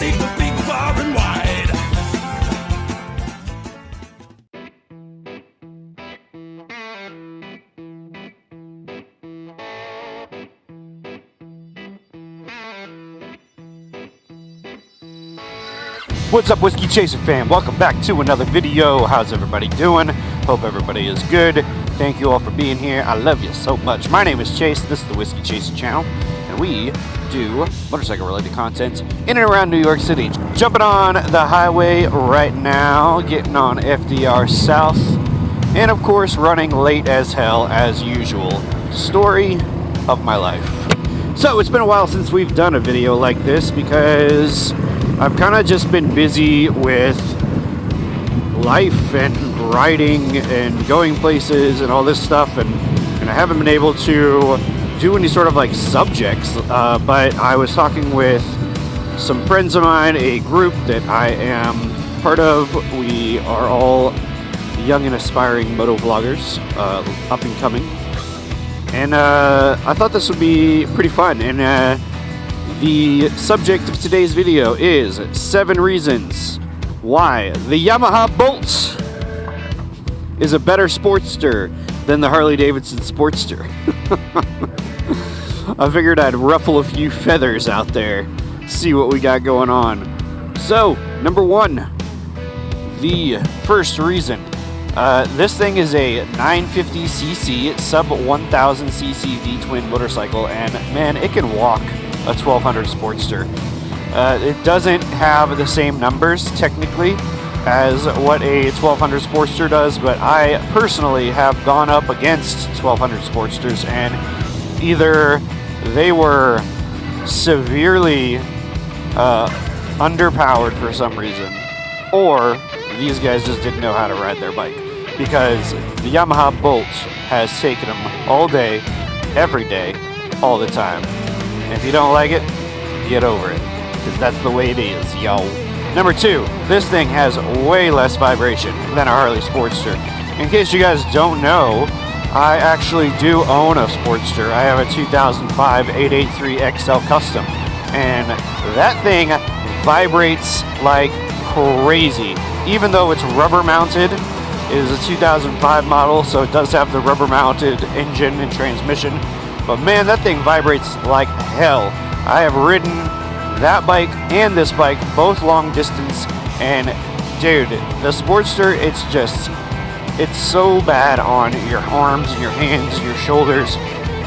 see big, far and wide. What's up, Whiskey Chaser fam? Welcome back to another video. How's everybody doing? Hope everybody is good. Thank you all for being here. I love you so much. My name is Chase. This is the Whiskey Chaser channel, and we do motorcycle related content in and around New York City. Jumping on the highway right now, getting on FDR South, and of course running late as hell as usual. Story of my life. So it's been a while since we've done a video like this because I've kind of just been busy with life and riding and going places and all this stuff, and I haven't been able to do any sort of like subjects, but I was talking with some friends of mine, a group that I am part of. We are all young and aspiring moto vloggers, up and coming, and I thought this would be pretty fun. And the subject of today's video is 7 reasons why the Yamaha Bolt is a better Sportster than the Harley-Davidson Sportster. I figured I'd ruffle a few feathers out there, see what we got going on. So, number 1, the first reason. This thing is a 950cc sub 1000cc V-twin motorcycle, and man, it can walk a 1200 Sportster. It doesn't have the same numbers technically as what a 1200 Sportster does, but I personally have gone up against 1200 Sportsters, and either they were severely underpowered for some reason, or these guys just didn't know how to ride their bike, because the Yamaha Bolt has taken them all day, every day, all the time. And if you don't like it, get over it, because that's the way it is, yo. Number 2, this thing has way less vibration than a Harley Sportster. In case you guys don't know, I actually do own a Sportster. I have a 2005 883 XL Custom, and that thing vibrates like crazy. Even though it's rubber mounted, it is a 2005 model, so it does have the rubber mounted engine and transmission. But man, that thing vibrates like hell. I have ridden that bike and this bike, both long distance, and dude, the Sportster, it's so bad on your arms and your hands and your shoulders,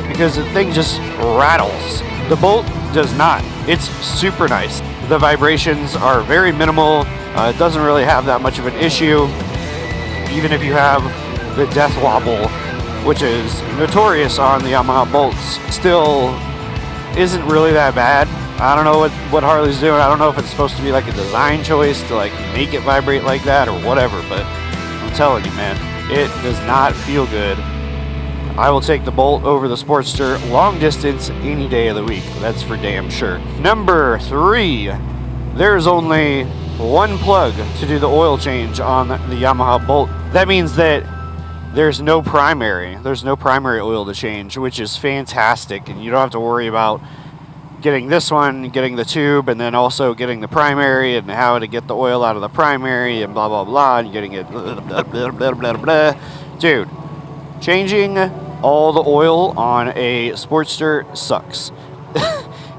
because the thing just rattles. The Bolt does not. It's super nice. The vibrations are very minimal. It doesn't really have that much of an issue, even if you have the death wobble, which is notorious on the Yamaha Bolts. Still isn't really that bad. I don't know what Harley's doing. I don't know if it's supposed to be like a design choice to like make it vibrate like that or whatever, but I'm telling you, man, it does not feel good. I will take the Bolt over the Sportster long distance any day of the week. That's for damn sure. Number 3, there's only one plug to do the oil change on the Yamaha Bolt. That means that there's no primary oil to change, which is fantastic, and you don't have to worry about getting this one, getting the tube, and then also getting the primary and how to get the oil out of the primary and blah blah blah, and getting it blah blah blah blah blah. Dude, changing all the oil on a Sportster sucks.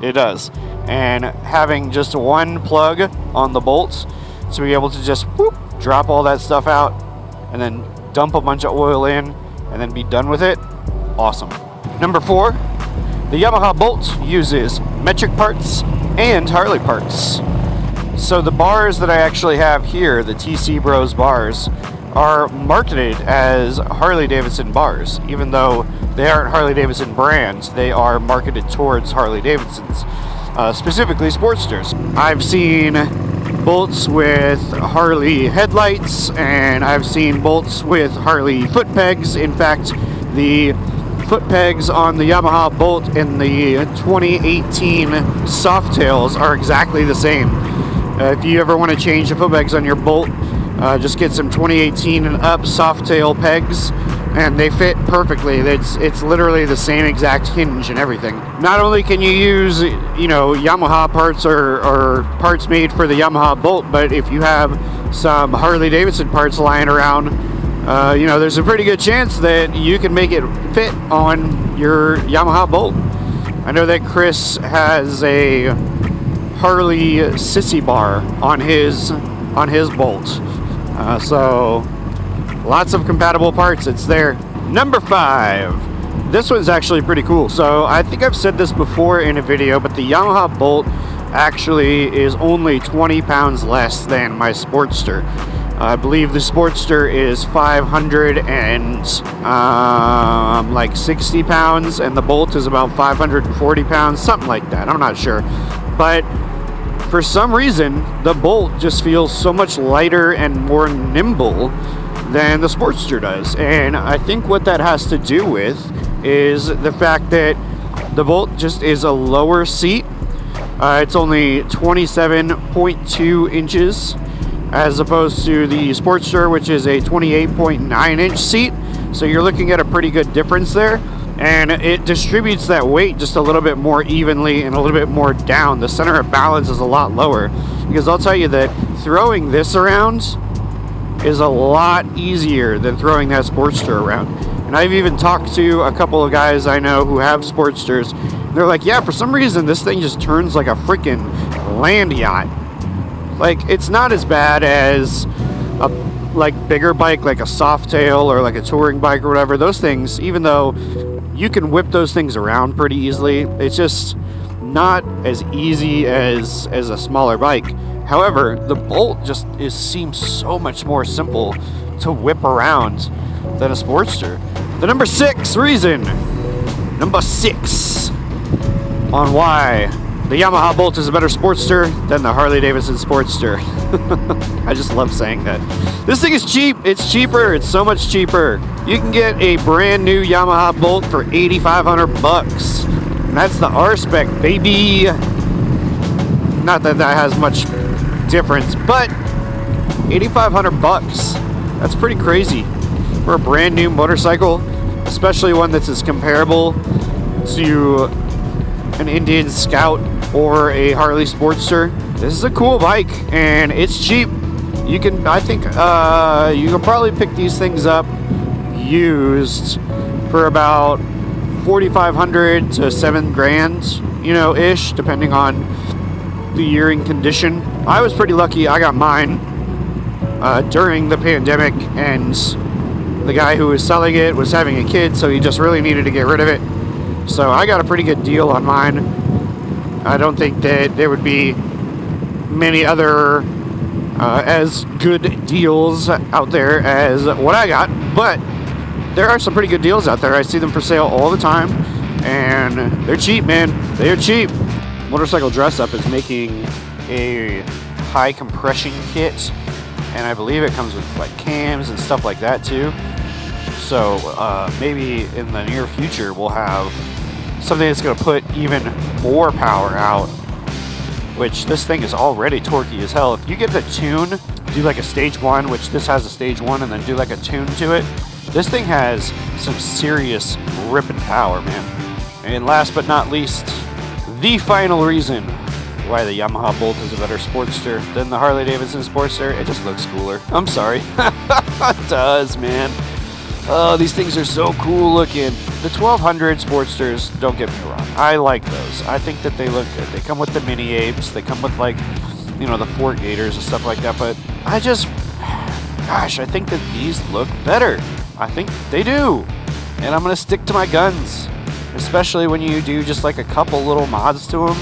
It does. And having just one plug on the bolts to be able to just whoop, drop all that stuff out and then dump a bunch of oil in and then be done with it, awesome. Number 4, the Yamaha Bolt uses metric parts and Harley parts. So the bars that I actually have here, the TC Bros bars, are marketed as Harley-Davidson bars. Even though they aren't Harley-Davidson brands, they are marketed towards Harley-Davidsons, specifically Sportsters. I've seen bolts with Harley headlights, and I've seen bolts with Harley foot pegs. In fact, the foot pegs on the Yamaha Bolt and the 2018 Softails are exactly the same. If you ever want to change the foot pegs on your Bolt, just get some 2018 and up Softail pegs, and they fit perfectly. It's literally the same exact hinge and everything. Not only can you use, Yamaha parts or parts made for the Yamaha Bolt, but if you have some Harley-Davidson parts lying around, there's a pretty good chance that you can make it fit on your Yamaha Bolt. I know that Chris has a Harley sissy bar on his Bolt, so lots of compatible parts. It's there. Number 5. This one's actually pretty cool. So I think I've said this before in a video, but the Yamaha Bolt actually is only 20 pounds less than my Sportster. I believe the Sportster is 560 pounds, and the Bolt is about 540 pounds, something like that. I'm not sure. But for some reason, the Bolt just feels so much lighter and more nimble than the Sportster does. And I think what that has to do with is the fact that the Bolt just is a lower seat. It's only 27.2 inches as opposed to the Sportster, which is a 28.9 inch seat. So you're looking at a pretty good difference there. And it distributes that weight just a little bit more evenly and a little bit more down. The center of balance is a lot lower. Because I'll tell you that throwing this around is a lot easier than throwing that Sportster around. And I've even talked to a couple of guys I know who have Sportsters. They're like, yeah, for some reason this thing just turns like a freaking land yacht. Like, it's not as bad as a bigger bike like a Softail or like a touring bike or whatever. Those things, even though you can whip those things around pretty easily, it's just not as easy as a smaller bike. However, the Bolt just seems so much more simple to whip around than a Sportster. The number 6 reason, number 6, on why the Yamaha Bolt is a better Sportster than the Harley-Davidson Sportster. I just love saying that. This thing is cheap. It's cheaper. It's so much cheaper. You can get a brand new Yamaha Bolt for $8,500. And that's the R-Spec, baby. Not that has much difference, but $8,500. That's pretty crazy for a brand new motorcycle, especially one that's as comparable to an Indian Scout or a Harley Sportster. This is a cool bike and it's cheap. You can probably pick these things up used for about $4,500 to $7,000, ish, depending on the year and condition. I was pretty lucky. I got mine during the pandemic, and the guy who was selling it was having a kid, so he just really needed to get rid of it. So I got a pretty good deal on mine. I don't think that there would be many other as good deals out there as what I got, but there are some pretty good deals out there. I see them for sale all the time, and they're cheap, man. They're cheap. Motorcycle Dress Up is making a high compression kit, and I believe it comes with like cams and stuff like that too. So maybe in the near future we'll have something that's going to put even more power out, which this thing is already torquey as hell. If you get the tune, do like a stage 1, which this has a stage 1, and then do like a tune to it, this thing has some serious ripping power, man. And last but not least, the final reason why the Yamaha Bolt is a better Sportster than the Harley-Davidson Sportster, it just looks cooler. I'm sorry. It does, man. Oh, these things are so cool looking. The 1200 Sportsters, don't get me wrong, I like those. I think that they look good. They come with the mini apes, they come with like, the Fort Gators and stuff like that, but I think that these look better. I think they do. And I'm gonna stick to my guns, especially when you do just like a couple little mods to them.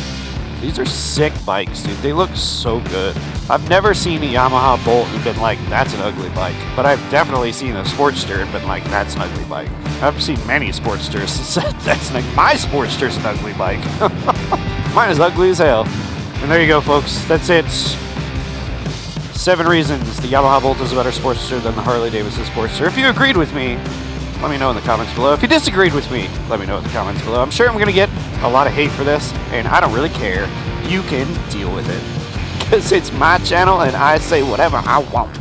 These are sick bikes, dude. They look so good. I've never seen a Yamaha Bolt and been like, that's an ugly bike. But I've definitely seen a Sportster and been like, that's an ugly bike. I've seen many Sportsters and said, my Sportster's an ugly bike. Mine is ugly as hell. And there you go, folks. That's it. 7 reasons the Yamaha Bolt is a better Sportster than the Harley-Davidson Sportster. If you agreed with me, let me know in the comments below. If you disagreed with me, let me know in the comments below. I'm sure I'm going to get a lot of hate for this, and I don't really care. You can deal with it. Because it's my channel, and I say whatever I want.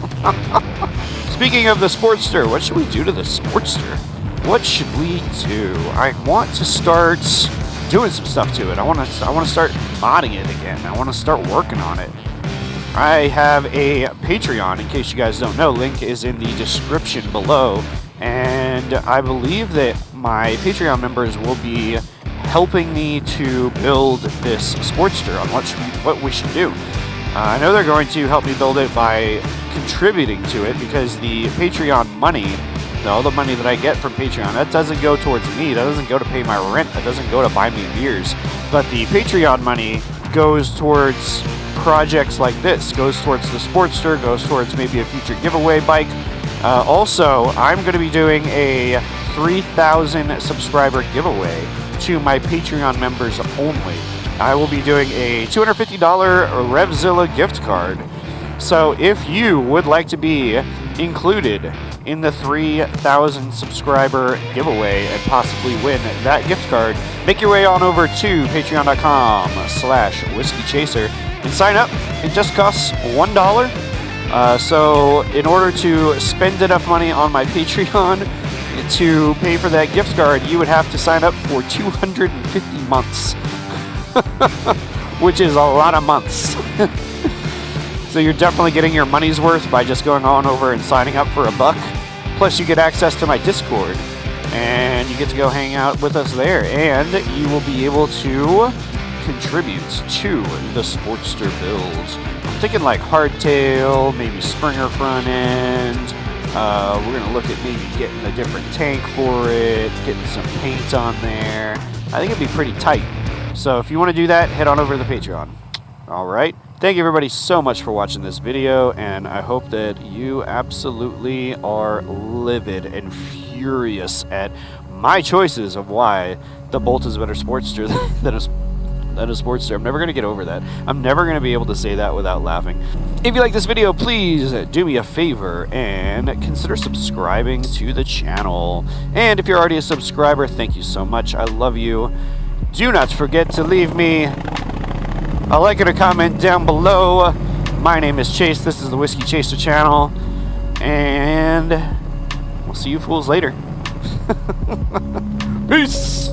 speaking of the Sportster, what should we do to the Sportster? What should we do? I want to start doing some stuff to it. I want to start modding it again. I want to start working on it. I have a Patreon, in case you guys don't know. Link is in the description below. And I believe that my Patreon members will be helping me to build this Sportster on what we should do. I know they're going to help me build it by contributing to it, because the Patreon money, all the money that I get from Patreon, that doesn't go towards me. That doesn't go to pay my rent. That doesn't go to buy me beers. But the Patreon money goes towards projects like this, goes towards the Sportster, goes towards maybe a future giveaway bike. Also, I'm going to be doing a 3,000 subscriber giveaway to my Patreon members only. I will be doing a $250 Revzilla gift card. So if you would like to be included in the 3,000 subscriber giveaway and possibly win that gift card, make your way on over to patreon.com/whiskeychaser and sign up. It just costs $1. So in order to spend enough money on my Patreon to pay for that gift card, you would have to sign up for 250 months, which is a lot of months. So you're definitely getting your money's worth by just going on over and signing up for $1. Plus you get access to my Discord, and you get to go hang out with us there, and you will be able to contribute to the Sportster builds. I'm thinking like hardtail, maybe Springer front end. We're going to look at maybe getting a different tank for it, getting some paint on there. I think it'd be pretty tight. So if you want to do that, head on over to the Patreon. Alright, thank you everybody so much for watching this video, and I hope that you absolutely are livid and furious at my choices of why the Bolt is a better Sportster than a Sportster. I'm never going to get over that. I'm never going to be able to say that without laughing. If you like this video, please do me a favor and consider subscribing to the channel. And if you're already a subscriber, thank you so much. I love you. Do not forget to leave me a like and a comment down below. My name is Chase. This is the Whiskey Chaser channel. And we'll see you fools later. Peace!